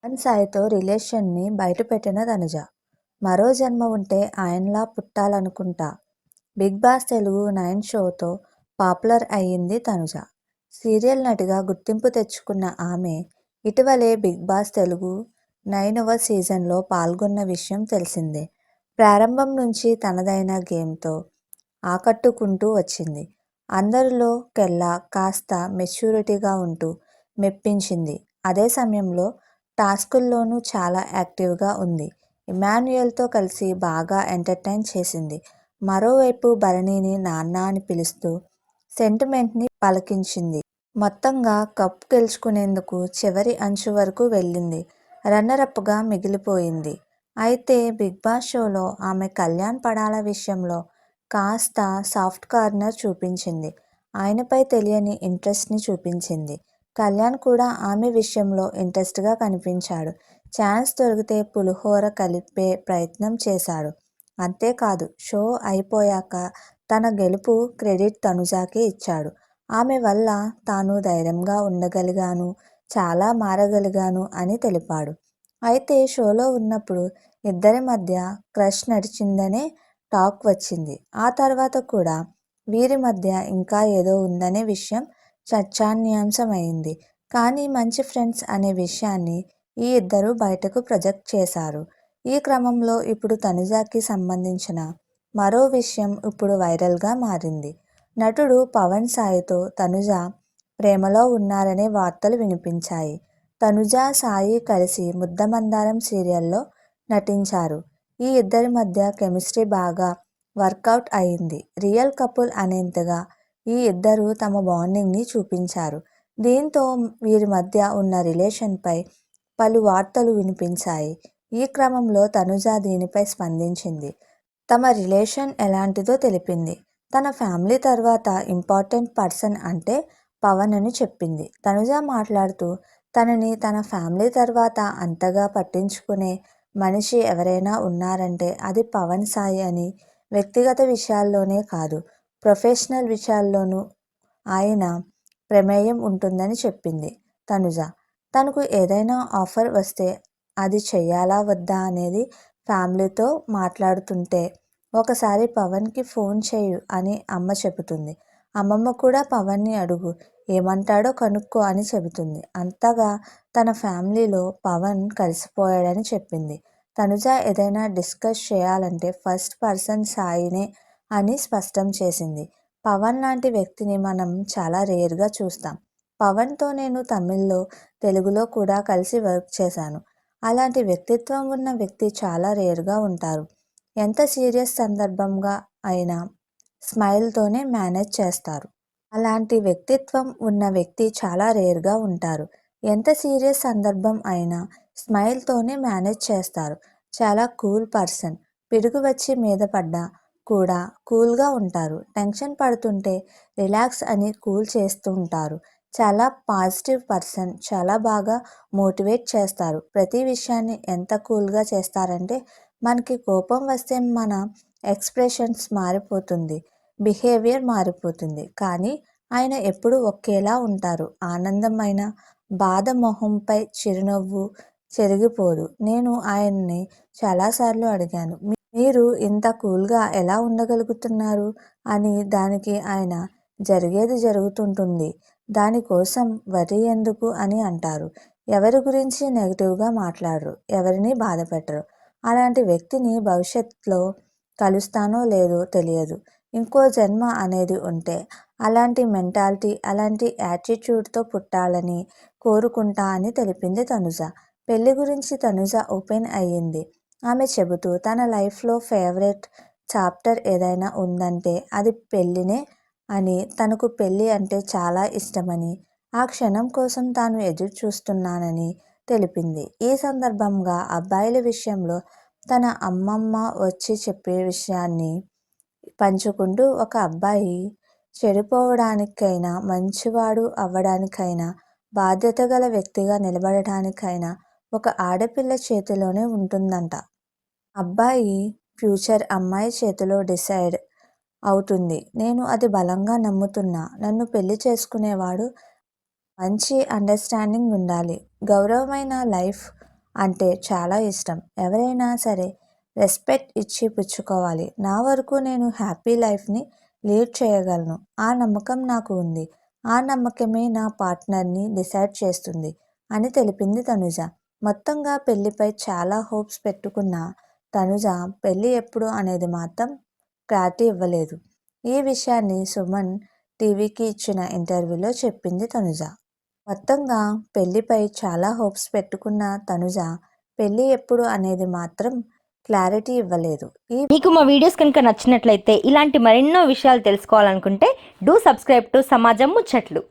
పవన్ సాయితో రిలేషన్ని బయటపెట్టిన తనుజ. మరో జన్మ ఉంటే ఆయనలా పుట్టాలనుకుంటా. బిగ్ బాస్ తెలుగు 9 షోతో పాపులర్ అయ్యింది తనుజ. సీరియల్ నటిగా గుర్తింపు తెచ్చుకున్న ఆమె ఇటీవలే బిగ్ బాస్ తెలుగు 9వ సీజన్లో పాల్గొన్న విషయం తెలిసిందే. ప్రారంభం నుంచి తనదైన గేమ్తో ఆకట్టుకుంటూ వచ్చింది. అందరిలోకెల్లా కాస్త మెచ్యూరిటీగా ఉంటూ మెప్పించింది. అదే సమయంలో టాస్కుల్లోనూ చాలా యాక్టివ్గా ఉంది. ఇమాన్యుయల్తో కలిసి బాగా ఎంటర్టైన్ చేసింది. మరోవైపు భరణిని నాన్న అని పిలుస్తూ సెంటిమెంట్ని పలికించింది. మొత్తంగా కప్ గెలుచుకునేందుకు చివరి అంచు వరకు వెళ్ళింది. రన్నరప్గా మిగిలిపోయింది. అయితే బిగ్ బాస్ షోలో ఆమె కళ్యాణ్ పడాల విషయంలో కాస్త సాఫ్ట్ కార్నర్ చూపించింది. ఆయనపై తెలియని ఇంట్రెస్ట్ని చూపించింది. కళ్యాణ్ కూడా ఆమె విషయంలో ఇంట్రెస్ట్గా కనిపించాడు. ఛాన్స్ దొరికితే పులిహోర కలిపే ప్రయత్నం చేశాడు. అంతేకాదు షో అయిపోయాక తన గెలుపు క్రెడిట్ తనుజాకే ఇచ్చాడు. ఆమె వల్ల తాను ధైర్యంగా ఉండగలిగాను, చాలా మారగలిగాను అని తెలిపాడు. అయితే షోలో ఉన్నప్పుడు ఇద్దరి మధ్య క్రష్ నడిచిందనే టాక్ వచ్చింది. ఆ తర్వాత కూడా వీరి మధ్య ఇంకా ఏదో ఉందనే విషయం చర్చానీయాంశమైంది. కానీ మంచి ఫ్రెండ్స్ అనే విషయాన్ని ఈ ఇద్దరు బయటకు ప్రొజెక్ట్ చేశారు. ఈ క్రమంలో ఇప్పుడు తనుజాకి సంబంధించిన మరో విషయం ఇప్పుడు వైరల్గా మారింది. నటుడు పవన్ సాయితో తనుజ ప్రేమలో ఉన్నారనే వార్తలు వినిపించాయి. తనుజ, సాయి కలిసి ముద్దమందారం సీరియల్లో నటించారు. ఈ ఇద్దరి మధ్య కెమిస్ట్రీ బాగా వర్కౌట్ అయింది. రియల్ కపుల్ అనేంతగా ఈ ఇద్దరు తమ బాండింగ్ని చూపించారు. దీంతో వీరి మధ్య ఉన్న రిలేషన్పై పలు వార్తలు వినిపించాయి. ఈ క్రమంలో తనుజ దీనిపై స్పందించింది. తమ రిలేషన్ ఎలాంటిదో తెలిపింది. తన ఫ్యామిలీ తర్వాత ఇంపార్టెంట్ పర్సన్ అంటే పవన్ అని చెప్పింది. తనుజ మాట్లాడుతూ తనని తన ఫ్యామిలీ తర్వాత అంతగా పట్టించుకునే మనిషి ఎవరైనా ఉన్నారంటే అది పవన్ సాయి అని, వ్యక్తిగత విషయాల్లోనే కాదు ప్రొఫెషనల్ విషయాల్లోనూ ఆయన ప్రమేయం ఉంటుందని చెప్పింది తనుజ. తనకు ఏదైనా ఆఫర్ వస్తే అది చెయ్యాలా వద్దా అనేది ఫ్యామిలీతో మాట్లాడుతుంటే ఒకసారి పవన్కి ఫోన్ చేయు అని అమ్మ చెబుతుంది. అమ్మమ్మ కూడా పవన్ని అడుగు, ఏమంటాడో కనుక్కో అని చెబుతుంది. అంతగా తన ఫ్యామిలీలో పవన్ కలిసిపోయాడని చెప్పింది. తనుజ ఏదైనా డిస్కస్ చేయాలంటే ఫస్ట్ పర్సన్ సాయినే అని స్పష్టం చేసింది. పవన్ లాంటి వ్యక్తిని మనం చాలా రేర్గా చూస్తాం. పవన్తో నేను తమిళ్లో, తెలుగులో కూడా కలిసి వర్క్ చేశాను. అలాంటి వ్యక్తిత్వం ఉన్న వ్యక్తి చాలా రేర్గా ఉంటారు. ఎంత సీరియస్ సందర్భంగా అయినా స్మైల్తోనే మేనేజ్ చేస్తారు. అలాంటి వ్యక్తిత్వం ఉన్న వ్యక్తి చాలా రేర్గా ఉంటారు. ఎంత సీరియస్ సందర్భం అయినా స్మైల్తోనే మేనేజ్ చేస్తారు. చాలా కూల్ పర్సన్. పిడుగు వచ్చి మీద పడ్డా కూడా కూల్గా ఉంటారు. టెన్షన్ పడుతుంటే రిలాక్స్ అని కూల్ చేస్తూ ఉంటారు. చాలా పాజిటివ్ పర్సన్. చాలా బాగా మోటివేట్ చేస్తారు. ప్రతి విషయాన్ని ఎంత కూల్గా చేస్తారంటే మనకి కోపం వస్తే మన ఎక్స్ప్రెషన్స్ మారిపోతుంది, బిహేవియర్ మారిపోతుంది. కానీ ఆయన ఎప్పుడూ ఒకేలా ఉంటారు. ఆనందమైన బాధ మొహంపై చిరునవ్వు చెరిగిపోదు. నేను ఆయన్ని చాలాసార్లు అడిగాను, మీరు ఇంత కూల్గా ఎలా ఉండగలుగుతున్నారు అని. దానికి ఆయన జరిగేది జరుగుతుంటుంది, దానికోసం వర్రీ ఎందుకు అని అంటారు. ఎవరి గురించి నెగిటివ్గా మాట్లాడరు, ఎవరిని బాధ పెట్టరు. అలాంటి వ్యక్తిని భవిష్యత్తులో కలుస్తానో లేదో తెలియదు. ఇంకో జన్మ అనేది ఉంటే అలాంటి మెంటాలిటీ, అలాంటి యాటిట్యూడ్తో పుట్టాలని కోరుకుంటా అని తెలిపింది తనుజ. పెళ్లి గురించి తనుజ ఓపెన్ అయ్యింది. ఆమె చెబుతూ తన లైఫ్లో ఫేవరెట్ చాప్టర్ ఏదైనా ఉందంటే అది పెళ్ళినే అని, తనకు పెళ్ళి అంటే చాలా ఇష్టమని, ఆ క్షణం కోసం తాను ఎదురు చూస్తున్నానని తెలిపింది. ఈ సందర్భంగా అబ్బాయిల విషయంలో తన అమ్మమ్మ వచ్చి చెప్పే విషయాన్ని పంచుకుంటూ, ఒక అబ్బాయి చెడిపోవడానికైనా, మంచివాడు అవ్వడానికైనా, బాధ్యత గల వ్యక్తిగా నిలబడటానికైనా ఒక ఆడపిల్ల చేతిలోనే ఉంటుందంట. అబ్బాయి ఫ్యూచర్ అమ్మాయి చేతిలో డిసైడ్ అవుతుంది. నేను అది బలంగా నమ్ముతున్నా. నన్ను పెళ్లి చేసుకునేవాడు మంచి అండర్స్టాండింగ్ ఉండాలి, గౌరవమైన లైఫ్ అంటే చాలా ఇష్టం. ఎవరైనా సరే రెస్పెక్ట్ ఇచ్చి పుచ్చుకోవాలి. నా వరకు నేను హ్యాపీ లైఫ్ని లీడ్ చేయగలను. ఆ నమ్మకం నాకు ఉంది. ఆ నమ్మకమే నా పార్ట్నర్ని డిసైడ్ చేస్తుంది అని తెలిపింది తనుజ. మొత్తంగా పెళ్లిపై చాలా హోప్స్ పెట్టుకున్న తనుజ పెళ్లి ఎప్పుడు అనేది మాత్రం క్లారిటీ ఇవ్వలేదు. ఈ విషయాన్ని సుమన్ టీవీకి ఇచ్చిన ఇంటర్వ్యూలో చెప్పింది తనుజ. మొత్తంగా పెళ్లిపై చాలా హోప్స్ పెట్టుకున్న తనుజ పెళ్లి ఎప్పుడు అనేది మాత్రం క్లారిటీ ఇవ్వలేదు. మీకు మా వీడియోస్ కనుక నచ్చినట్లయితే ఇలాంటి మరెన్నో విషయాలు తెలుసుకోవాలనుకుంటే డూ సబ్స్క్రైబ్ టు సమాజం ముచ్చట్లు.